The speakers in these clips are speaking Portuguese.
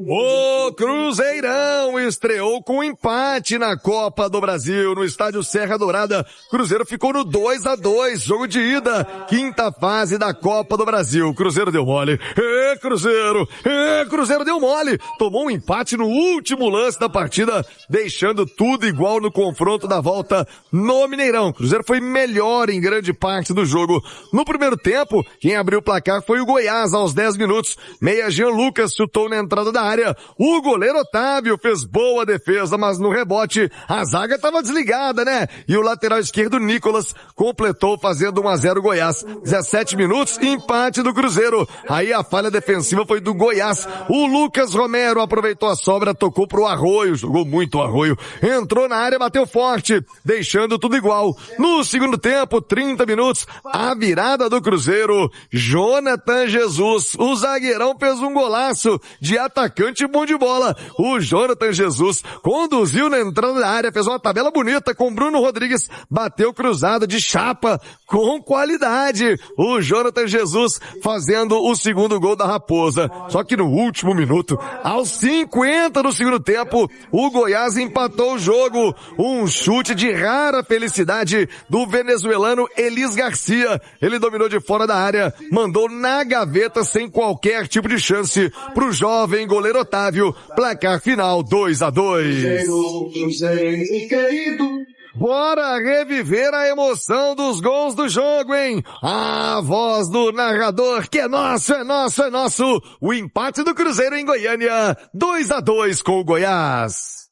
O Cruzeirão estreou com empate na Copa do Brasil no estádio Serra Dourada. Cruzeiro ficou no 2-2, jogo de ida, quinta fase da Copa do Brasil. Cruzeiro deu mole. Cruzeiro deu mole. Tomou um empate no último lance da partida, deixando tudo igual no confronto da volta no Mineirão. Cruzeiro foi melhor em grande parte do jogo. No primeiro tempo, quem abriu o placar foi o Goiás aos 10 minutos. Meia Jean Lucas chutou na entrada da área. O goleiro Otávio fez boa defesa, mas no rebote a zaga estava desligada, né? E o lateral esquerdo Nicolas completou fazendo 1-0 Goiás. 17 minutos, empate do Cruzeiro. Aí a falha defensiva foi do Goiás. O Lucas Romero aproveitou a sobra, tocou pro Arroio, jogou muito o Arroio. Entrou na área, bateu forte, deixando tudo igual. No segundo tempo, 30 minutos, a virada do Cruzeiro. Jonathan Jesus, o zagueirão, fez um golaço de atacante bom de bola. O Jonathan Jesus conduziu na entrada da área, fez uma tabela bonita com Bruno Rodrigues, bateu cruzado de chapa com qualidade. O Jonathan Jesus fazendo o segundo gol da Raposa. Só que no último minuto, aos 50 do segundo tempo, o Goiás empatou o jogo. Um chute de rara felicidade do venezuelano Elis Garcia. Ele dominou de fora da área, mandou na gaveta sem qualquer tipo de chance pro jovem goleiro Otávio. Placar final 2-2. Bora reviver a emoção dos gols do jogo, hein? A voz do narrador, que é nosso, é nosso, é nosso. O empate do Cruzeiro em Goiânia, 2-2 com o Goiás.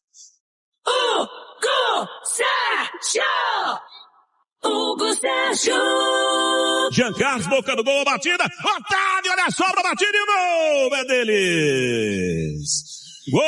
Hugo Sérgio! Jean Carlos, boca do gol, batida. Otávio, olha a sobra, batida e o gol é deles. Gol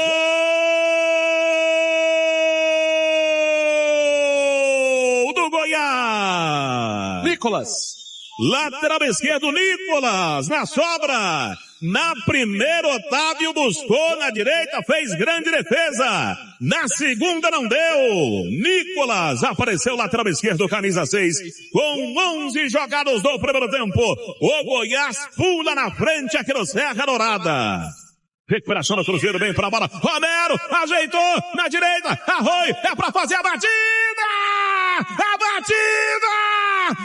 do Goiás. Nicolas. Lateral esquerdo, Nicolas, na sobra. Na primeira, Otávio buscou, na direita, fez grande defesa. Na segunda não deu. Nicolas apareceu, lateral esquerdo, camisa 6, com 11 jogados do primeiro tempo. O Goiás pula na frente aqui no Serra Dourada. Recuperação do Cruzeiro, bem pra bola. Romero ajeitou na direita. Arroio, é pra fazer a batida! A batida!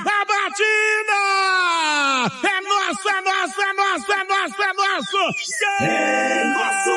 A batida! É nosso, é nosso, é nosso, é nosso, é nosso! É nosso!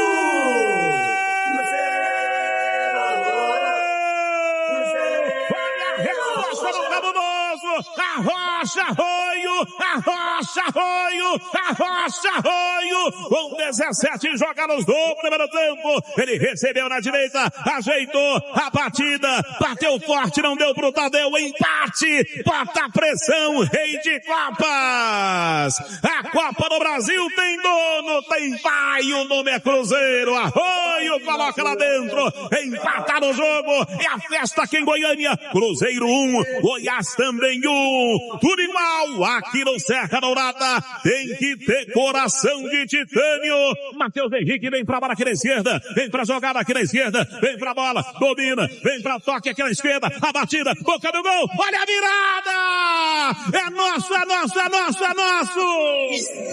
Olha a resposta do Cabuloso! Arrocha, Arroio! Arrocha, Arroio! Arrocha, Arroio! Com 17 jogados do primeiro tempo. Ele recebeu na direita, ajeitou a batida, bateu forte, não deu pro Tadeu, empate, bota pressão, rei de Copas. A Copa do Brasil tem dono, tem pai, o nome é Cruzeiro. Arroio coloca lá dentro, empata no jogo, é a festa aqui em Goiânia. Cruzeiro 1, Goiás também 1, tudo igual aqui no Serra Dourada. Tem que ter coração de titânio. Matheus Henrique vem pra bola aqui na esquerda, vem pra jogada aqui na esquerda, vem pra bola, domina, vem pra toque aqui na esquerda, a batida, boca do gol, olha a virada! É nosso, é nosso, é nosso, é nosso!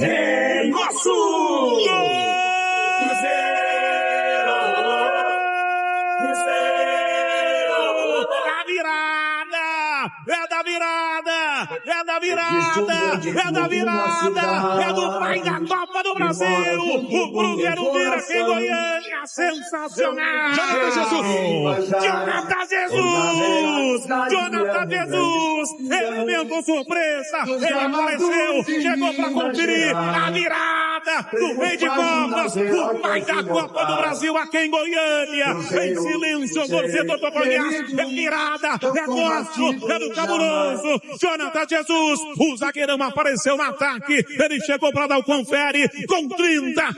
É nosso! Gol! É da virada! É da virada! É da virada! É do pai da Copa do Brasil! O Cruzeiro vira aqui em Goiânia! Sensacional! Jonathan Jesus! Jonathan Jesus! Elemento surpresa! Ele apareceu! Chegou pra conferir a virada do rei de Copas! O pai da Copa do Brasil aqui em Goiânia! Em silêncio, torcedor do Goiás! É virada! É nosso! É do Cabuloso! Jonathan Jesus! O zagueirão apareceu no ataque! Ele chegou para dar o confere com 30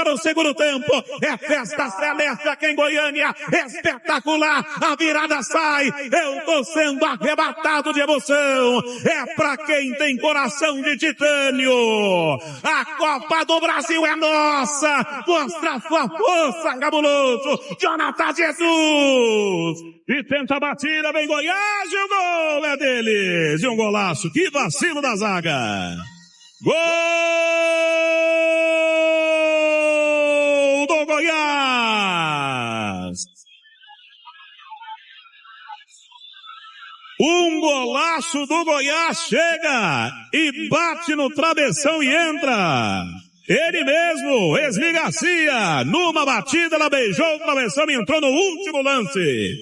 no segundo tempo! É festa celeste aqui em Goiânia! Espetacular! A virada sai! Eu tô sendo arrebatado de emoção! É pra quem tem coração de titânio! A Copa do Brasil é nossa! Mostra a sua força, Cabuloso! Jonathan Jesus! E tenta a batida, vem Goiás, e o gol é deles! E um golaço, que vacilo da zaga! Gol! Goiás. Um golaço do Goiás chega e bate no travessão e entra. Ele mesmo, Esli Garcia, numa batida, ela beijou o travessão e entrou no último lance.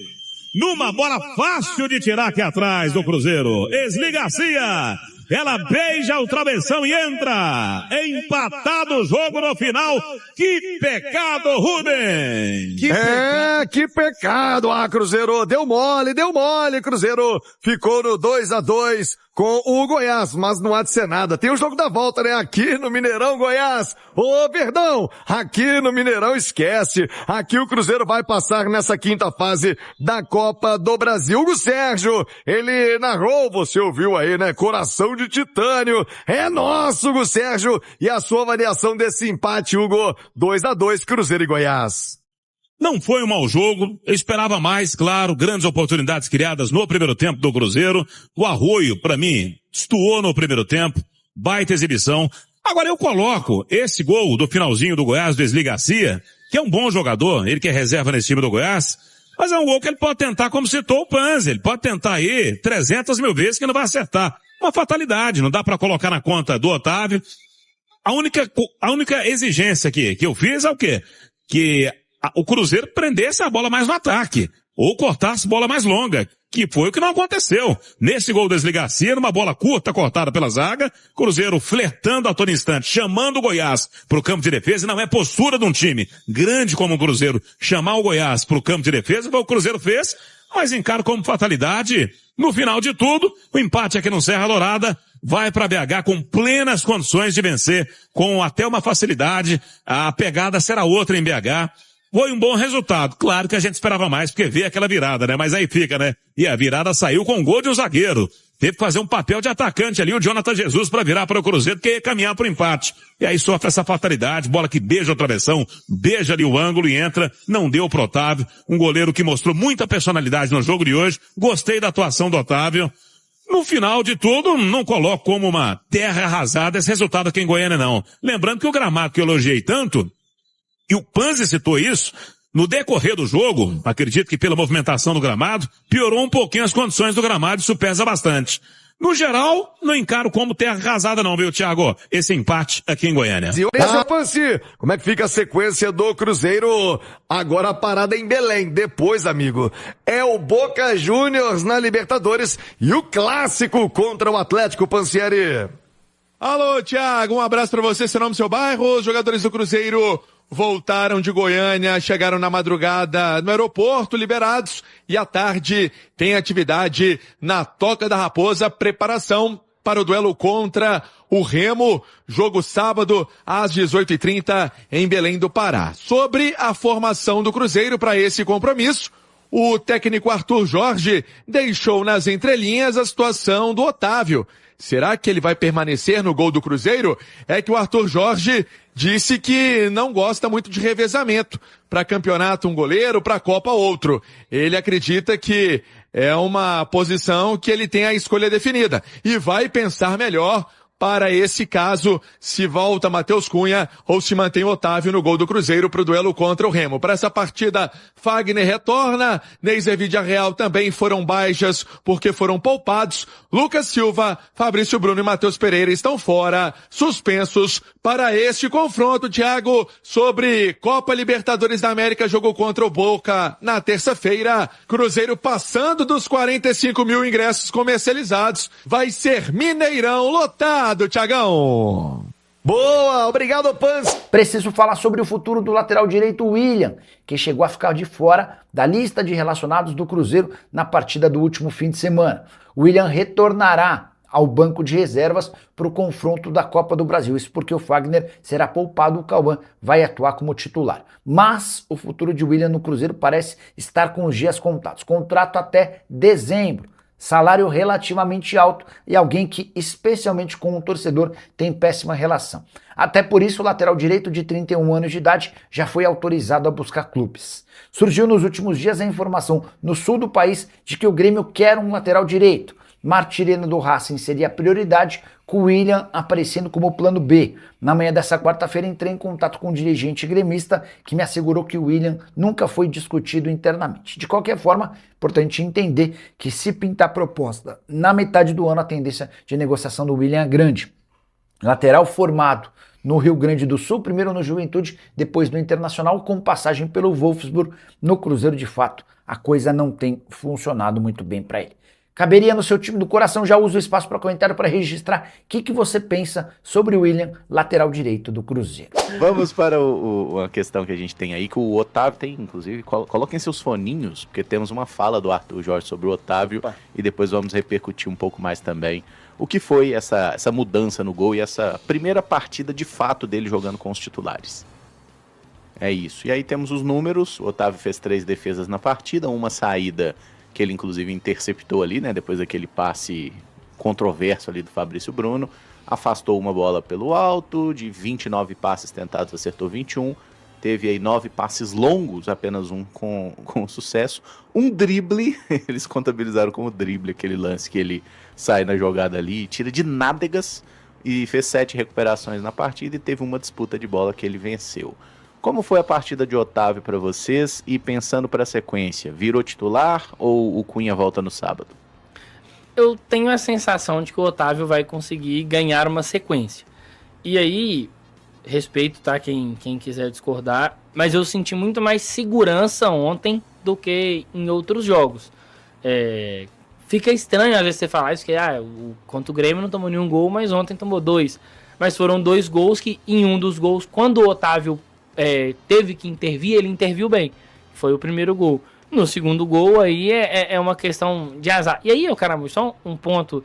Numa bola fácil de tirar aqui atrás do Cruzeiro. Esli Garcia, ela beija o travessão e entra. Empatado o jogo no final. Que pecado, Rubem! Que pecado, Cruzeiro. Deu mole, Cruzeiro. Ficou no 2-2 com o Goiás, mas não há de ser nada. Tem o jogo da volta, né? Aqui no Mineirão, Goiás. Perdão, aqui no Mineirão esquece. Aqui o Cruzeiro vai passar nessa quinta fase da Copa do Brasil. Hugo Sérgio, ele narrou, você ouviu aí, né? Coração de titânio. É nosso, Hugo Sérgio. E a sua avaliação desse empate, Hugo? 2-2, Cruzeiro e Goiás. Não foi um mau jogo, eu esperava mais, claro, grandes oportunidades criadas no primeiro tempo do Cruzeiro. O Arroio, pra mim, estuou no primeiro tempo, baita exibição. Agora eu coloco esse gol do finalzinho do Goiás, do Esli Garcia, que é um bom jogador, ele que é reserva nesse time do Goiás, mas é um gol que ele pode tentar, como citou o Panzi, ele pode tentar aí 300 mil vezes que não vai acertar. Uma fatalidade, não dá pra colocar na conta do Otávio. A única exigência que eu fiz é o quê? Que o Cruzeiro prendesse a bola mais no ataque, ou cortasse bola mais longa, que foi o que não aconteceu. Nesse gol do Esli Garcia, numa bola curta cortada pela zaga, Cruzeiro flertando a todo instante, chamando o Goiás para o campo de defesa, e não é postura de um time grande como o Cruzeiro chamar o Goiás para o campo de defesa, foi o que o Cruzeiro fez, mas encaro como fatalidade. No final de tudo, o empate aqui no Serra Dourada vai para BH com plenas condições de vencer, com até uma facilidade. A pegada será outra em BH. Foi um bom resultado. Claro que a gente esperava mais, porque vê aquela virada, né? Mas aí fica, né? E a virada saiu com um gol de um zagueiro. Teve que fazer um papel de atacante ali, o Jonathan Jesus, para virar para o Cruzeiro, que ia caminhar para o empate. E aí sofre essa fatalidade, bola que beija o travessão, beija ali o ângulo e entra. Não deu pro Otávio. Um goleiro que mostrou muita personalidade no jogo de hoje. Gostei da atuação do Otávio. No final de tudo, não coloco como uma terra arrasada esse resultado aqui em Goiânia, não. Lembrando que o gramado que eu elogiei tanto, e o Panzi citou isso, no decorrer do jogo, acredito que pela movimentação do gramado, piorou um pouquinho as condições do gramado, isso pesa bastante. No geral, não encaro como terra arrasada não, viu, Thiago? Esse empate aqui em Goiânia. Panzi, como é que fica a sequência do Cruzeiro? Agora a parada em Belém. Depois, amigo, é o Boca Juniors na Libertadores e o clássico contra o Atlético, Pansieri. Alô, Thiago, um abraço pra você, seu nome, seu bairro. Os jogadores do Cruzeiro voltaram de Goiânia, chegaram na madrugada no aeroporto, liberados, e à tarde tem atividade na Toca da Raposa, preparação para o duelo contra o Remo, jogo sábado às 18h30 em Belém do Pará. Sobre a formação do Cruzeiro para esse compromisso, o técnico Arthur Jorge deixou nas entrelinhas a situação do Otávio. Será que ele vai permanecer no gol do Cruzeiro? É que o Arthur Jorge disse que não gosta muito de revezamento. Para campeonato um goleiro, para Copa outro. Ele acredita que é uma posição que ele tem a escolha definida. E vai pensar melhor para esse caso, se volta Matheus Cunha ou se mantém o Otávio no gol do Cruzeiro para o duelo contra o Remo. Para essa partida, Fagner retorna, Neiser Villarreal também foram baixas porque foram poupados. Lucas Silva, Fabrício Bruno e Matheus Pereira estão fora, suspensos para este confronto, Thiago, sobre Copa Libertadores da América, jogo contra o Boca na terça-feira. Cruzeiro passando dos 45 mil ingressos comercializados. Vai ser Mineirão lotado, Thiagão. Boa, obrigado, Panz. Preciso falar sobre o futuro do lateral direito William, que chegou a ficar de fora da lista de relacionados do Cruzeiro na partida do último fim de semana. William retornará ao banco de reservas para o confronto da Copa do Brasil. Isso porque o Fagner será poupado, o Cauã vai atuar como titular. Mas o futuro de William no Cruzeiro parece estar com os dias contados. Contrato até dezembro. Salário relativamente alto e alguém que, especialmente com o torcedor, tem péssima relação. Até por isso, o lateral direito de 31 anos de idade já foi autorizado a buscar clubes. Surgiu nos últimos dias a informação no sul do país de que o Grêmio quer um lateral direito. Martirena do Racing seria a prioridade, com o William aparecendo como plano B. Na manhã dessa quarta-feira entrei em contato com um dirigente gremista que me assegurou que o William nunca foi discutido internamente. De qualquer forma, importante entender que se pintar proposta na metade do ano, a tendência de negociação do William é grande. Lateral formado no Rio Grande do Sul, primeiro no Juventude, depois no Internacional, com passagem pelo Wolfsburg. No Cruzeiro, de fato, a coisa não tem funcionado muito bem para ele. Caberia no seu time do coração, já usa o espaço para comentário para registrar o que você pensa sobre o William, lateral direito do Cruzeiro. Vamos para uma questão que a gente tem aí, que o Otávio tem, inclusive, coloquem seus foninhos, porque temos uma fala do Arthur Jorge sobre o Otávio, e depois vamos repercutir um pouco mais também o que foi essa mudança no gol e essa primeira partida de fato dele jogando com os titulares. É isso. E aí temos os números, o Otávio fez 3 defesas na partida, uma saída que ele inclusive interceptou ali, né, depois daquele passe controverso ali do Fabrício Bruno, afastou uma bola pelo alto, de 29 passes tentados acertou 21, teve aí 9 passes longos, apenas um com sucesso, um drible, eles contabilizaram como drible aquele lance que ele sai na jogada ali, tira de nádegas e fez 7 recuperações na partida e teve uma disputa de bola que ele venceu. Como foi a partida de Otávio para vocês e pensando para a sequência, virou titular ou o Cunha volta no sábado? Eu tenho a sensação de que o Otávio vai conseguir ganhar uma sequência. E aí, respeito, tá, quem quiser discordar, mas eu senti muito mais segurança ontem do que em outros jogos. Fica estranho às vezes você falar isso, que contra o Grêmio não tomou nenhum gol, mas ontem tomou 2. Mas foram 2 gols que em um dos gols, quando o Otávio teve que intervir, ele interviu bem. Foi o primeiro gol. No segundo gol aí é uma questão de azar. E aí, caramba, só um ponto,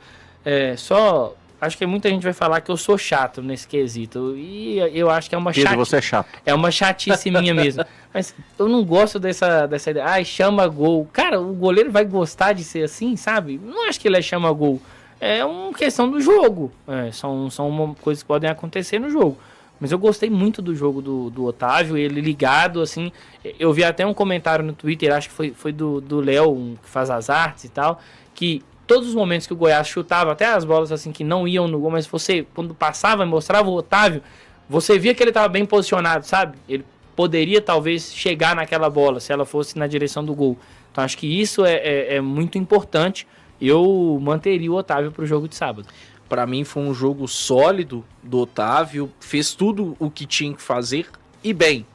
acho que muita gente vai falar que eu sou chato nesse quesito. E eu acho que é uma chatice. Você é chato. É uma chatice minha mesmo. Mas eu não gosto dessa ideia. Chama gol. Cara, o goleiro vai gostar de ser assim, sabe? Não acho que ele chama gol. É uma questão do jogo. São coisas que podem acontecer no jogo. Mas eu gostei muito do jogo do Otávio, ele ligado, assim. Eu vi até um comentário no Twitter, acho que foi do Léo, que faz as artes e tal, que todos os momentos que o Goiás chutava, até as bolas assim que não iam no gol, mas você, quando passava e mostrava o Otávio, você via que ele estava bem posicionado, sabe? Ele poderia talvez chegar naquela bola, se ela fosse na direção do gol. Então acho que isso é muito importante. Eu manteria o Otávio para o jogo de sábado. Para mim foi um jogo sólido do Otávio, fez tudo o que tinha que fazer e bem,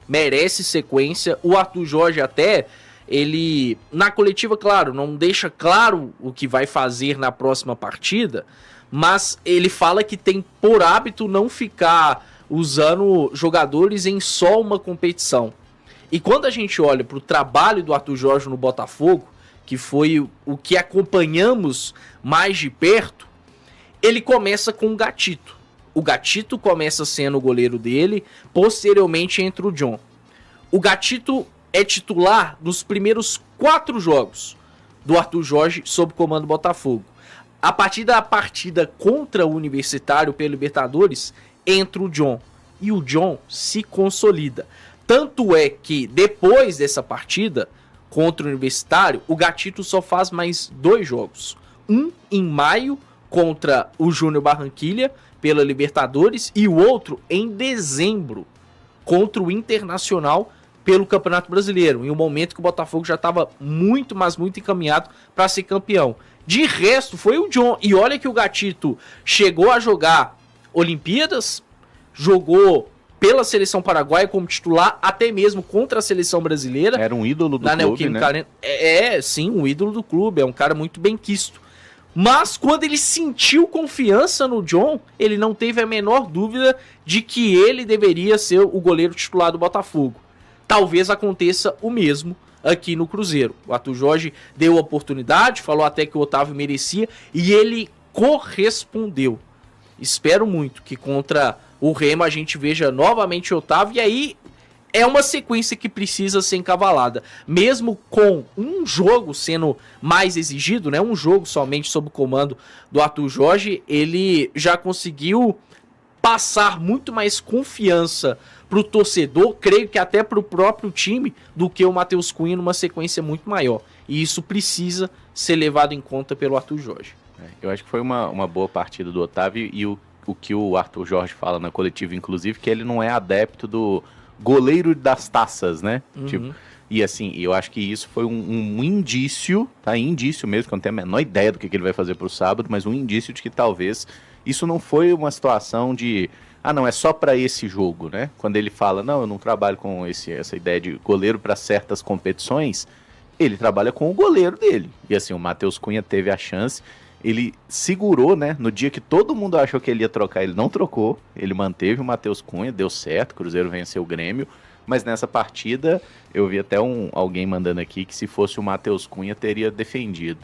merece sequência. O Arthur Jorge até, ele na coletiva, claro, não deixa claro o que vai fazer na próxima partida, mas ele fala que tem por hábito não ficar usando jogadores em só uma competição. E quando a gente olha para o trabalho do Arthur Jorge no Botafogo, que foi o que acompanhamos mais de perto, ele começa com o Gatito. O Gatito começa sendo o goleiro dele, posteriormente entra o John. O Gatito é titular nos primeiros 4 jogos do Arthur Jorge sob comando Botafogo. A partir da partida contra o Universitário pela Libertadores, entra o John. E o John se consolida. Tanto é que depois dessa partida contra o Universitário, o Gatito só faz mais 2 jogos. Um em maio, contra o Júnior Barranquilla pela Libertadores, e o outro em dezembro contra o Internacional pelo Campeonato Brasileiro, em um momento que o Botafogo já estava muito, mas muito encaminhado para ser campeão. De resto, foi o John. E olha que o Gatito chegou a jogar Olimpíadas, jogou pela seleção paraguaia como titular, até mesmo contra a seleção brasileira. Era um ídolo do clube, né? Arena. Sim, um ídolo do clube, é um cara muito bem quisto. Mas quando ele sentiu confiança no John, ele não teve a menor dúvida de que ele deveria ser o goleiro titular do Botafogo. Talvez aconteça o mesmo aqui no Cruzeiro. O Arthur Jorge deu a oportunidade, falou até que o Otávio merecia e ele correspondeu. Espero muito que contra o Remo a gente veja novamente o Otávio, e aí é uma sequência que precisa ser encavalada. Mesmo com um jogo sendo mais exigido, né, um jogo somente sob o comando do Arthur Jorge, ele já conseguiu passar muito mais confiança para o torcedor, creio que até para o próprio time, do que o Matheus Cunha numa sequência muito maior. E isso precisa ser levado em conta pelo Arthur Jorge. Eu acho que foi uma boa partida do Otávio e o que o Arthur Jorge fala na coletiva, inclusive, que ele não é adepto do goleiro das taças, né? Tipo, e assim, eu acho que isso foi um indício, tá? Indício mesmo, que eu não tenho a menor ideia do que ele vai fazer pro sábado, mas um indício de que talvez isso não foi uma situação de, não, é só para esse jogo, né? Quando ele fala, não, eu não trabalho com essa ideia de goleiro para certas competições, ele trabalha com o goleiro dele. E assim, o Matheus Cunha teve a chance, ele segurou, né? No dia que todo mundo achou que ele ia trocar, ele não trocou, ele manteve o Matheus Cunha, deu certo, o Cruzeiro venceu o Grêmio, mas nessa partida, eu vi até alguém mandando aqui que se fosse o Matheus Cunha, teria defendido.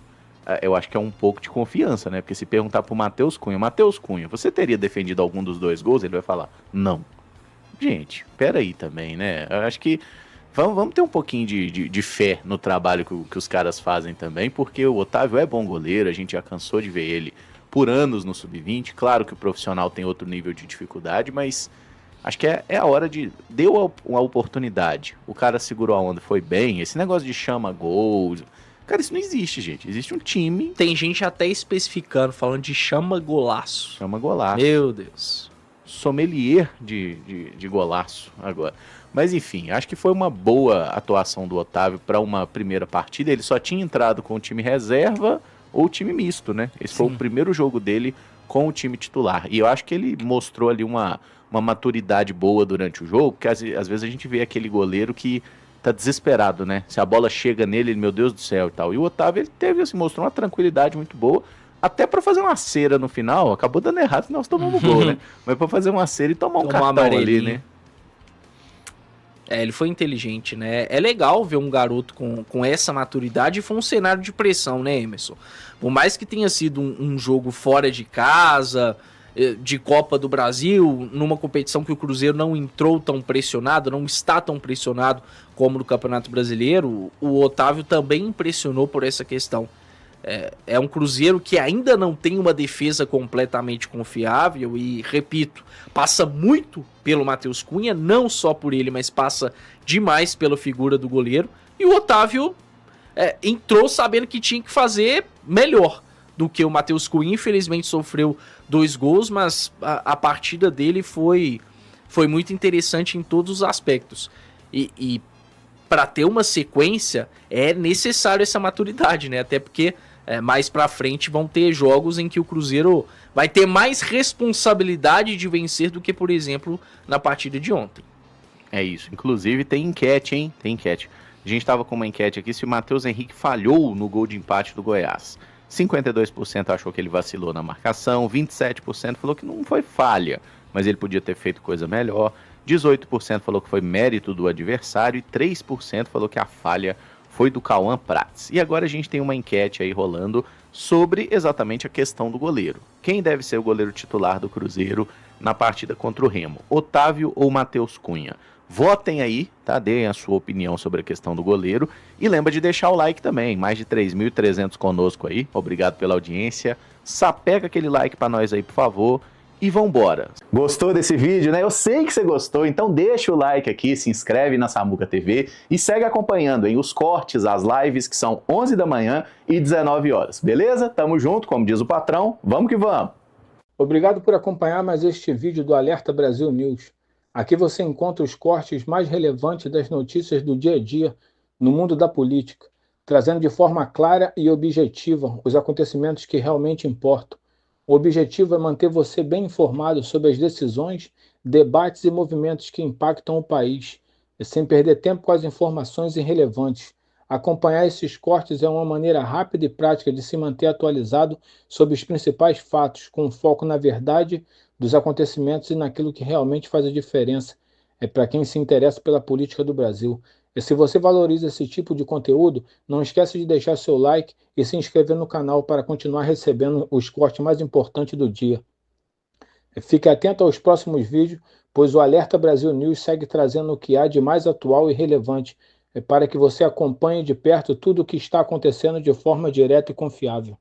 Eu acho que é um pouco de confiança, né? Porque se perguntar pro Matheus Cunha, você teria defendido algum dos 2 gols? Ele vai falar, não. Gente, peraí também, né? Eu acho que vamos ter um pouquinho de fé no trabalho que os caras fazem também, porque o Otávio é bom goleiro, a gente já cansou de ver ele por anos no Sub-20. Claro que o profissional tem outro nível de dificuldade, mas acho que é a hora de... Deu uma oportunidade, o cara segurou a onda, foi bem. Esse negócio de chama gol... Cara, isso não existe, gente. Existe um time... Tem gente até especificando, falando de chama golaço. Chama golaço. Meu Deus. Sommelier de golaço agora. Mas enfim, acho que foi uma boa atuação do Otávio para uma primeira partida. Ele só tinha entrado com o time reserva ou time misto, né? Esse foi o primeiro jogo dele com o time titular. E eu acho que ele mostrou ali uma maturidade boa durante o jogo, porque às vezes a gente vê aquele goleiro que tá desesperado, né? Se a bola chega nele, ele, meu Deus do céu e tal. E o Otávio, ele teve, assim, mostrou uma tranquilidade muito boa, até pra fazer uma cera no final. Acabou dando errado, senão nós tomamos gol, né? Mas pra fazer uma cera e tomar um cartão ali, né? Ele foi inteligente, né? É legal ver um garoto com essa maturidade, e foi um cenário de pressão, né, Emerson? Por mais que tenha sido um jogo fora de casa, de Copa do Brasil, numa competição que o Cruzeiro não entrou tão pressionado, não está tão pressionado como no Campeonato Brasileiro, o Otávio também impressionou por essa questão. É um Cruzeiro que ainda não tem uma defesa completamente confiável e, repito, passa muito pelo Matheus Cunha, não só por ele, mas passa demais pela figura do goleiro, e o Otávio entrou sabendo que tinha que fazer melhor do que o Matheus Cunha. Infelizmente sofreu 2 gols, mas a partida dele foi muito interessante em todos os aspectos. E para ter uma sequência é necessário essa maturidade, né? Até porque mais pra frente vão ter jogos em que o Cruzeiro vai ter mais responsabilidade de vencer do que, por exemplo, na partida de ontem. É isso. Inclusive tem enquete, hein? Tem enquete. A gente tava com uma enquete aqui se o Matheus Henrique falhou no gol de empate do Goiás. 52% achou que ele vacilou na marcação, 27% falou que não foi falha, mas ele podia ter feito coisa melhor, 18% falou que foi mérito do adversário e 3% falou que a falha foi do Cauã Prats. E agora a gente tem uma enquete aí rolando sobre exatamente a questão do goleiro. Quem deve ser o goleiro titular do Cruzeiro na partida contra o Remo? Otávio ou Matheus Cunha? Votem aí, tá? Deem a sua opinião sobre a questão do goleiro. E lembra de deixar o like também. Mais de 3.300 conosco aí. Obrigado pela audiência. Sapega aquele like pra nós aí, por favor. E vambora. Gostou desse vídeo, né? Eu sei que você gostou, então deixa o like aqui, se inscreve na Samuca TV e segue acompanhando, hein, os cortes, as lives que são 11 da manhã e 19 horas. Beleza? Tamo junto, como diz o patrão. Vamos que vamos. Obrigado por acompanhar mais este vídeo do Alerta Brasil News. Aqui você encontra os cortes mais relevantes das notícias do dia a dia no mundo da política, trazendo de forma clara e objetiva os acontecimentos que realmente importam. O objetivo é manter você bem informado sobre as decisões, debates e movimentos que impactam o país, e sem perder tempo com as informações irrelevantes. Acompanhar esses cortes é uma maneira rápida e prática de se manter atualizado sobre os principais fatos, com foco na verdade dos acontecimentos e naquilo que realmente faz a diferença. É para quem se interessa pela política do Brasil. E se você valoriza esse tipo de conteúdo, não esqueça de deixar seu like e se inscrever no canal para continuar recebendo os cortes mais importantes do dia. Fique atento aos próximos vídeos, pois o Alerta Brasil News segue trazendo o que há de mais atual e relevante, para que você acompanhe de perto tudo o que está acontecendo de forma direta e confiável.